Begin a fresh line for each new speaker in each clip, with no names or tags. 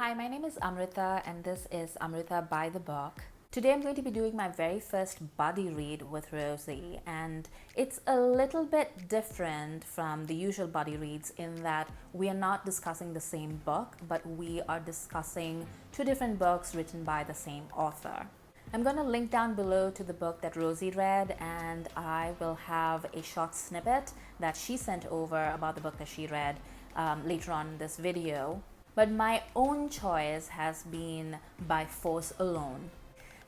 Hi, my name is Amrita and this is Amrita by the Book. Today I'm going to be doing my very first buddy read with Rosie, and it's a little bit different from the usual buddy reads in that we are not discussing the same book, but we are discussing two different books written by the same author. I'm going to link down below to the book that Rosie read, and I will have a short snippet that she sent over about the book that she read later on in this video. But my own choice has been By Force Alone.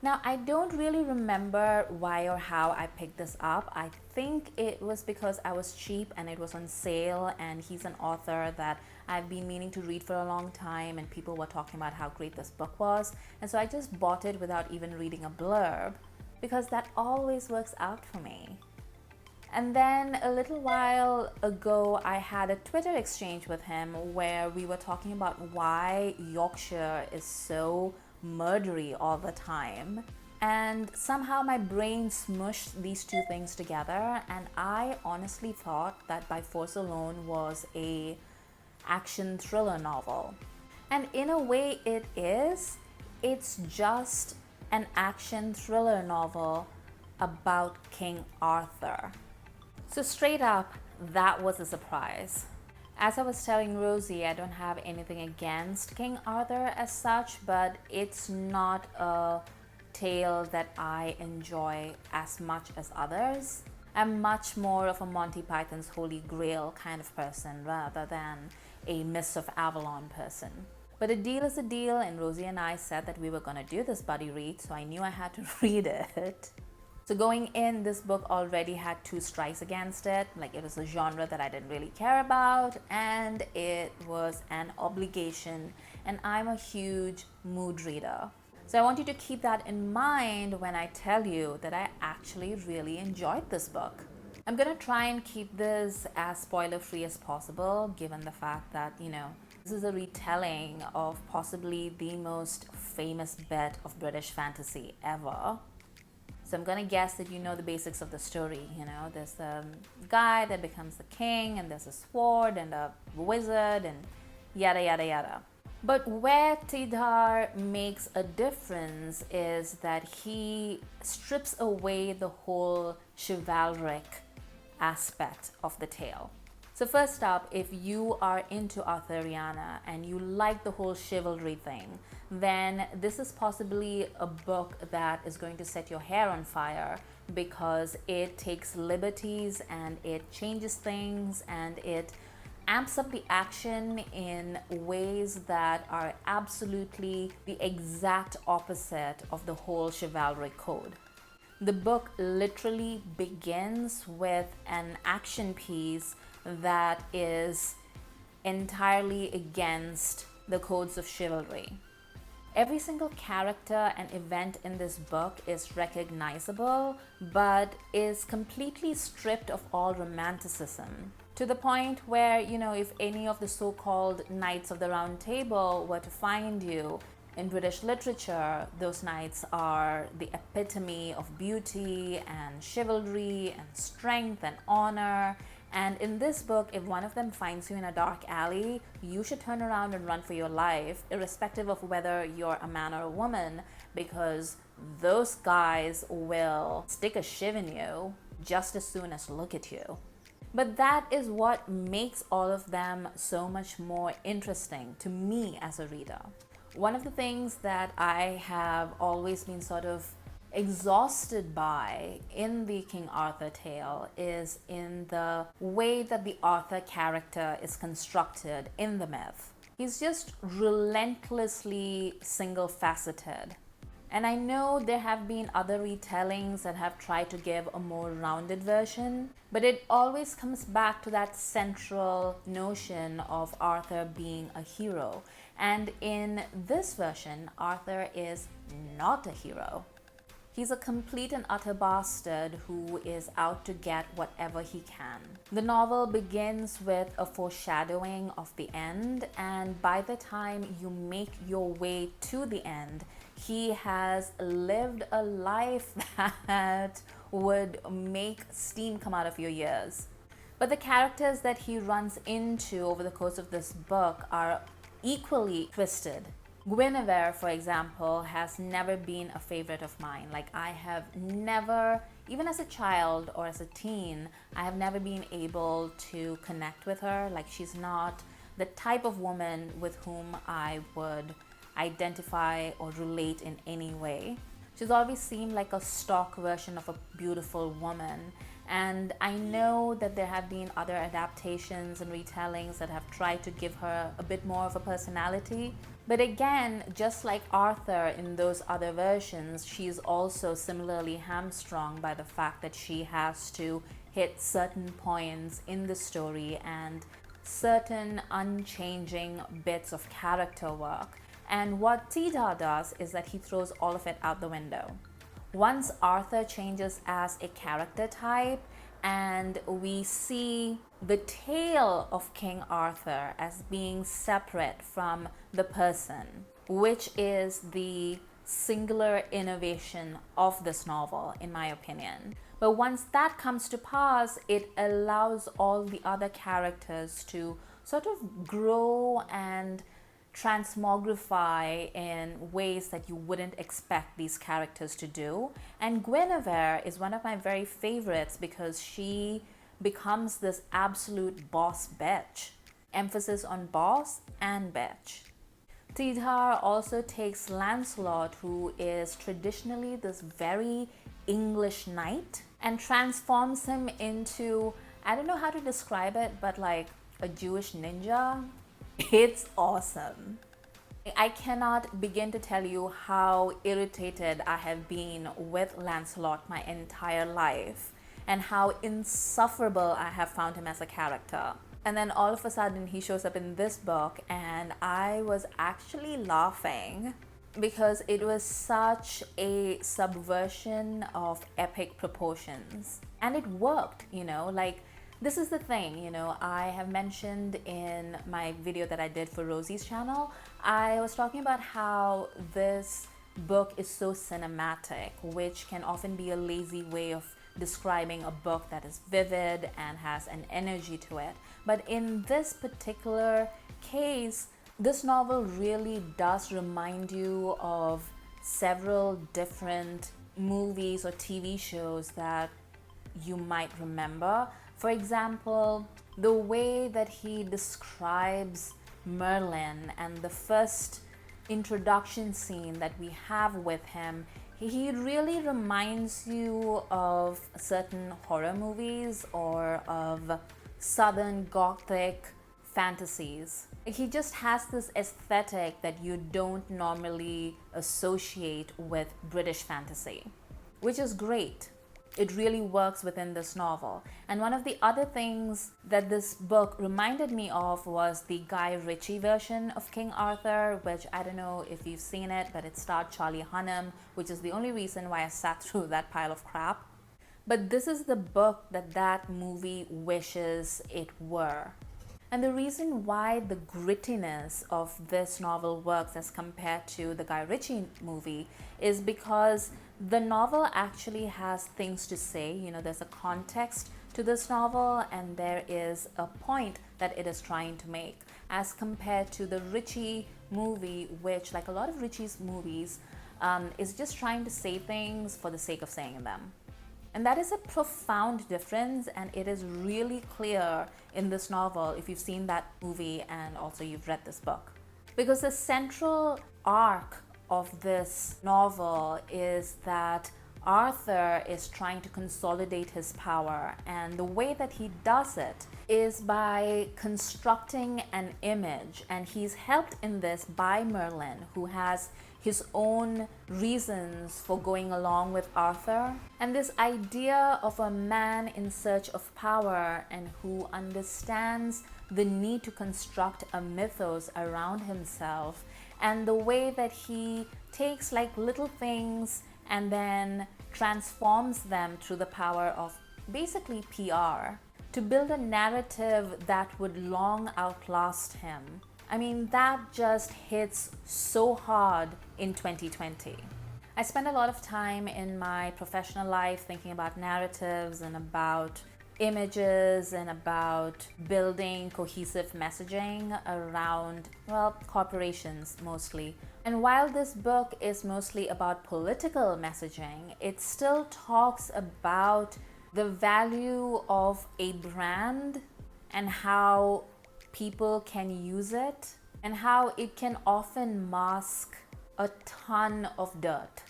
Now, I don't really remember why or how I picked this up. I think it was because I was cheap and it was on sale, and he's an author that I've been meaning to read for a long time, and people were talking about how great this book was. And so I just bought it without even reading a blurb, because that always works out for me. And then a little while ago, I had a Twitter exchange with him where we were talking about why Yorkshire is so murdery all the time. And somehow my brain smushed these two things together, and I honestly thought that By Force Alone was a action thriller novel. And in a way it is. It's just an action thriller novel about King Arthur. So straight up, that was a surprise. As I was telling Rosie, I don't have anything against King Arthur as such, but it's not a tale that I enjoy as much as others. I'm much more of a Monty Python's Holy Grail kind of person rather than a Mists of Avalon person. But a deal is a deal, and Rosie and I said that we were going to do this buddy read, so I knew I had to read it. So going in, this book already had two strikes against it. Like, it was a genre that I didn't really care about, and it was an obligation, and I'm a huge mood reader. So I want you to keep that in mind when I tell you that I actually really enjoyed this book. I'm gonna try and keep this as spoiler-free as possible, given the fact that, this is a retelling of possibly the most famous bit of British fantasy ever. So I'm gonna guess that you know the basics of the story. There's a guy that becomes the king, and there's a sword and a wizard and yada yada yada. But where Tidhar makes a difference is that he strips away the whole chivalric aspect of the tale. So first up, if you are into Arthuriana and you like the whole chivalry thing, then this is possibly a book that is going to set your hair on fire, because it takes liberties and it changes things and it amps up the action in ways that are absolutely the exact opposite of the whole chivalry code. The book literally begins with an action piece that is entirely against the codes of chivalry. Every single character and event in this book is recognizable, but is completely stripped of all romanticism, to the point where, if any of the so-called Knights of the Round Table were to find you, in British literature, those knights are the epitome of beauty and chivalry and strength and honor. And in this book, if one of them finds you in a dark alley, you should turn around and run for your life, irrespective of whether you're a man or a woman, because those guys will stick a shiv in you just as soon as look at you. But that is what makes all of them so much more interesting to me as a reader. One of the things that I have always been sort of exhausted by in the King Arthur tale is in the way that the Arthur character is constructed in the myth. He's just relentlessly single-faceted. And I know there have been other retellings that have tried to give a more rounded version, but it always comes back to that central notion of Arthur being a hero. And in this version, Arthur is not a hero. He's a complete and utter bastard who is out to get whatever he can. The novel begins with a foreshadowing of the end, and by the time you make your way to the end, he has lived a life that would make steam come out of your ears. But the characters that he runs into over the course of this book are equally twisted Guinevere, for example, has never been a favorite of mine. Like, I have never, even as a child or as a teen, I have never been able to connect with her. Like, she's not the type of woman with whom I would identify or relate in any way. She's always seemed like a stock version of a beautiful woman. And I know that there have been other adaptations and retellings that have tried to give her a bit more of a personality. But again, just like Arthur in those other versions, she's also similarly hamstrung by the fact that she has to hit certain points in the story and certain unchanging bits of character work. And what Tidhar does is that he throws all of it out the window. Once Arthur changes as a character type and we see the tale of King Arthur as being separate from the person, which is the singular innovation of this novel, in my opinion. But once that comes to pass, it allows all the other characters to sort of grow and transmogrify in ways that you wouldn't expect these characters to do. And Guinevere is one of my very favorites because she becomes this absolute boss bitch. Emphasis on boss and bitch. Tidhar also takes Lancelot, who is traditionally this very English knight, and transforms him into, I don't know how to describe it, but like a Jewish ninja. It's awesome. I cannot begin to tell you how irritated I have been with Lancelot my entire life and how insufferable I have found him as a character. And then all of a sudden he shows up in this book and I was actually laughing because it was such a subversion of epic proportions. And it worked, like, this is the thing, I have mentioned in my video that I did for Rosie's channel, I was talking about how this book is so cinematic, which can often be a lazy way of describing a book that is vivid and has an energy to it. But in this particular case, this novel really does remind you of several different movies or TV shows that you might remember. For example, the way that he describes Merlin and the first introduction scene that we have with him, he really reminds you of certain horror movies or of Southern Gothic fantasies. He just has this aesthetic that you don't normally associate with British fantasy, which is great. It really works within this novel. And one of the other things that this book reminded me of was the Guy Ritchie version of King Arthur, which I don't know if you've seen it, but it starred Charlie Hunnam, which is the only reason why I sat through that pile of crap. But this is the book that movie wishes it were. And the reason why the grittiness of this novel works as compared to the Guy Ritchie movie is because the novel actually has things to say. There's a context to this novel and there is a point that it is trying to make, as compared to the Ritchie movie, which, like a lot of Ritchie's movies, is just trying to say things for the sake of saying them. And that is a profound difference, and it is really clear in this novel if you've seen that movie and also you've read this book. Because the central arc of this novel is that Arthur is trying to consolidate his power, and the way that he does it is by constructing an image, and he's helped in this by Merlin, who has his own reasons for going along with Arthur. And this idea of a man in search of power and who understands the need to construct a mythos around himself, and the way that he takes like little things and then transforms them through the power of basically PR to build a narrative that would long outlast him. I mean, that just hits so hard in 2020. I spend a lot of time in my professional life thinking about narratives and about images and about building cohesive messaging around, well, corporations mostly. And while this book is mostly about political messaging, it still talks about the value of a brand and how people can use it and how it can often mask a ton of dirt.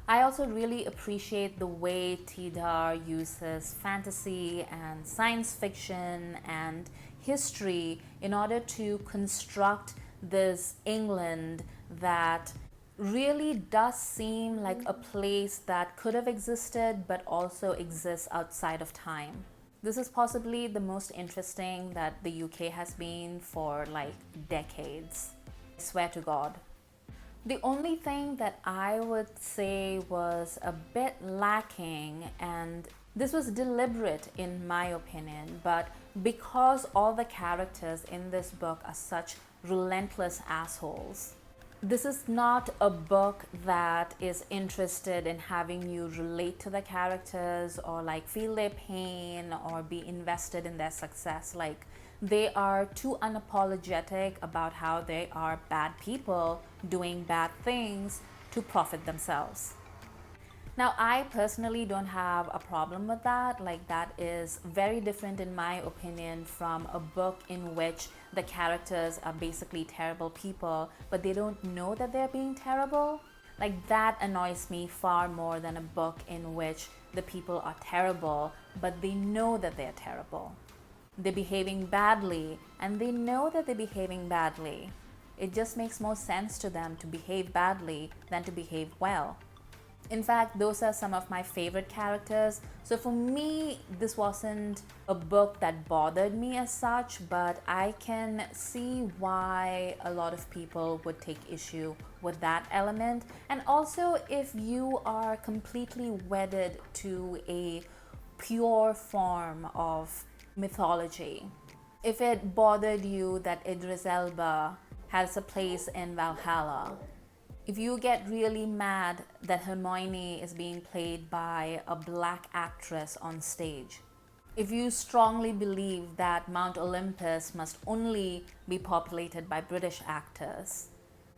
I also really appreciate the way Tidhar uses fantasy and science fiction and history in order to construct this England that really does seem like a place that could have existed but also exists outside of time. This is possibly the most interesting that the UK has been for like decades. I swear to God. The only thing that I would say was a bit lacking, and this was deliberate in my opinion, but because all the characters in this book are such relentless assholes, this is not a book that is interested in having you relate to the characters or like feel their pain or be invested in their success. Like, they are too unapologetic about how they are bad people doing bad things to profit themselves. Now, I personally don't have a problem with that. Like, that is very different in my opinion from a book in which the characters are basically terrible people, but they don't know that they're being terrible. Like, that annoys me far more than a book in which the people are terrible, but they know that they're terrible. They're behaving badly, and they know that they're behaving badly. It just makes more sense to them to behave badly than to behave well. In fact, those are some of my favorite characters. So for me, this wasn't a book that bothered me as such, but I can see why a lot of people would take issue with that element. And also, if you are completely wedded to a pure form of mythology, if it bothered you that Idris Elba has a place in Valhalla, if you get really mad that Hermione is being played by a black actress on stage, if you strongly believe that Mount Olympus must only be populated by British actors,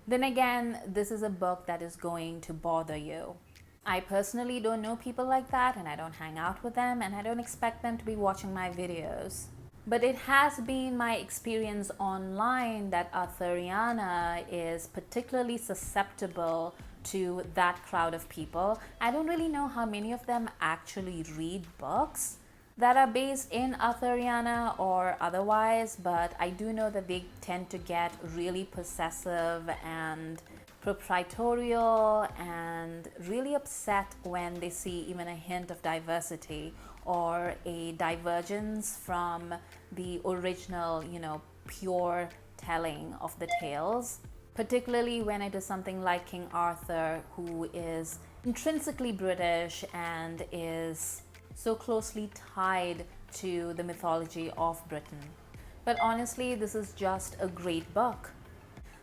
then again, this is a book that is going to bother you. I personally don't know people like that, and I don't hang out with them, and I don't expect them to be watching my videos. But it has been my experience online that Arthuriana is particularly susceptible to that crowd of people. I don't really know how many of them actually read books that are based in Arthuriana or otherwise, but I do know that they tend to get really possessive and proprietorial and really upset when they see even a hint of diversity or a divergence from the original, pure telling of the tales, particularly when it is something like King Arthur, who is intrinsically British and is so closely tied to the mythology of Britain. But honestly, this is just a great book.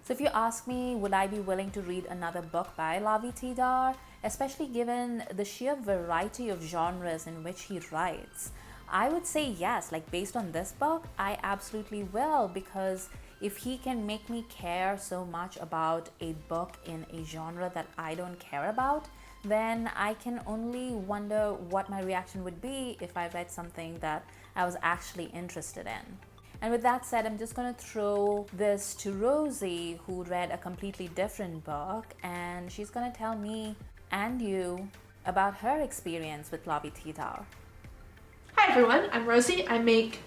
So if you ask me, would I be willing to read another book by Lavie Tidhar, especially given the sheer variety of genres in which he writes? I would say yes. Like, based on this book, I absolutely will, because if he can make me care so much about a book in a genre that I don't care about, then I can only wonder what my reaction would be if I read something that I was actually interested in. And with that said, I'm just going to throw this to Rosie, who read a completely different book, and she's going to tell me and you about her experience with Lavie Tidhar.
Hi everyone, I'm Rosie. I make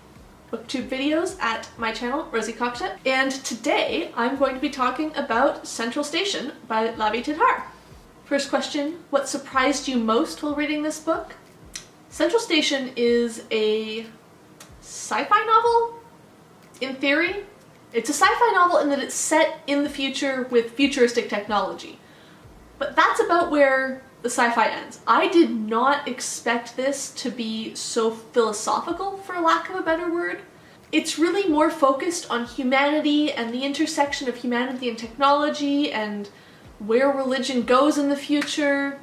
booktube videos at my channel, Rosie Cockshutt, and today I'm going to be talking about Central Station by Lavie Tidhar. First question, what surprised you most while reading this book? Central Station is a sci-fi novel? In theory, it's a sci-fi novel in that it's set in the future with futuristic technology. But that's about where the sci-fi ends. I did not expect this to be so philosophical, for lack of a better word. It's really more focused on humanity and the intersection of humanity and technology and where religion goes in the future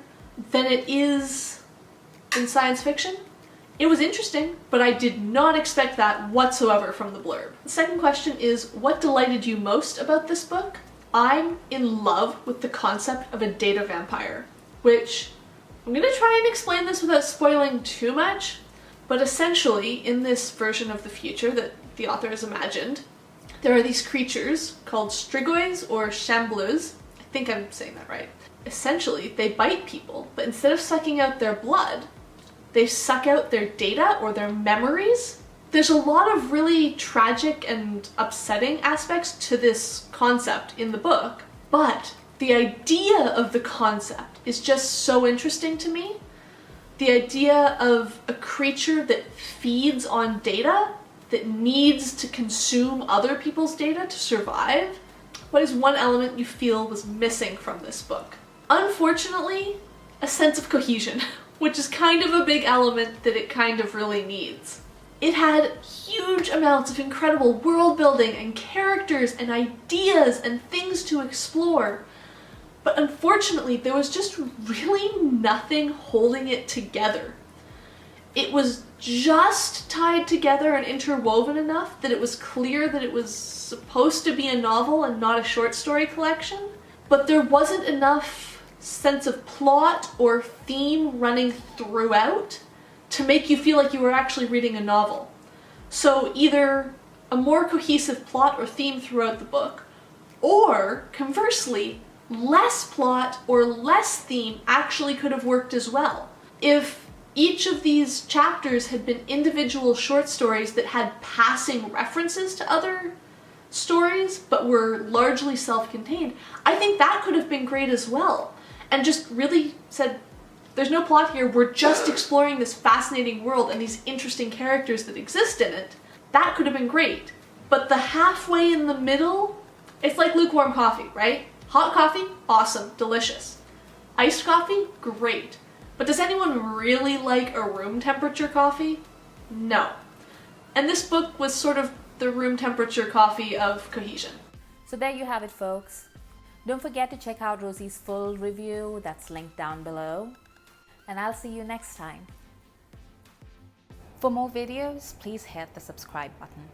than it is in science fiction. It was interesting, but I did not expect that whatsoever from the blurb. The second question is, what delighted you most about this book? I'm in love with the concept of a data vampire, which I'm going to try and explain this without spoiling too much, but essentially in this version of the future that the author has imagined, there are these creatures called strigoids or chambleuse. I think I'm saying that right. Essentially, they bite people, but instead of sucking out their blood, they suck out their data or their memories. There's a lot of really tragic and upsetting aspects to this concept in the book, but the idea of the concept is just so interesting to me. The idea of a creature that feeds on data, that needs to consume other people's data to survive. What is one element you feel was missing from this book? Unfortunately, a sense of cohesion, which is kind of a big element that it kind of really needs. It had huge amounts of incredible world building and characters and ideas and things to explore. But unfortunately, there was just really nothing holding it together. It was just tied together and interwoven enough that it was clear that it was supposed to be a novel and not a short story collection, but there wasn't enough sense of plot or theme running throughout to make you feel like you were actually reading a novel. So either a more cohesive plot or theme throughout the book, or conversely, less plot or less theme actually could have worked as well. If each of these chapters had been individual short stories that had passing references to other stories but were largely self-contained, I think that could have been great as well. And just really said, there's no plot here, we're just exploring this fascinating world and these interesting characters that exist in it. That could have been great. But the halfway in the middle, it's like lukewarm coffee, right? Hot coffee, awesome, delicious. Iced coffee, great. But does anyone really like a room temperature coffee? No. And this book was sort of the room temperature coffee of cohesion.
So there you have it, folks. Don't forget to check out Rosie's full review that's linked down below. And I'll see you next time. For more videos, please hit the subscribe button.